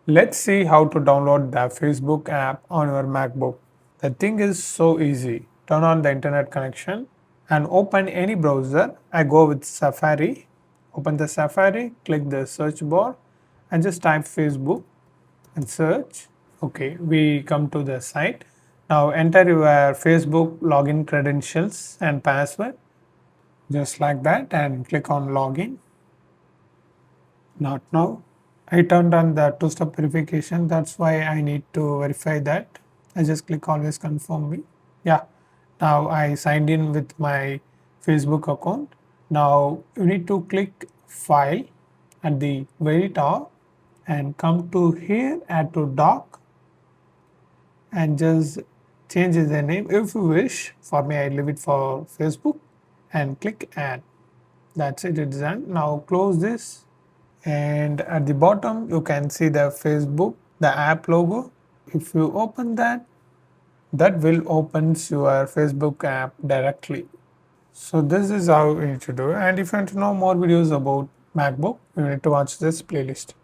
Let's see how to download the Facebook app on your MacBook. The thing is so easy. Turn on the internet connection and open any browser. I go with Safari. Open the Safari, click the search bar and just type Facebook and search. Okay, we come to the site. Now enter your Facebook login credentials and password just like that and click on login. Not now. I turned on the two-step verification. That's why I need to verify that. I just click always confirm me. Yeah. Now I signed in with my Facebook account. Now you need to click file at the very top and come to here, add to doc and just change the name if you wish. For me, I leave it for Facebook and click add. That's it, it's done. Now close this and at the bottom you can see the Facebook, the app logo. If you open that, that will opens your Facebook app directly. So this is how you need to do it. And if you want to know more videos about MacBook, you need to watch this playlist.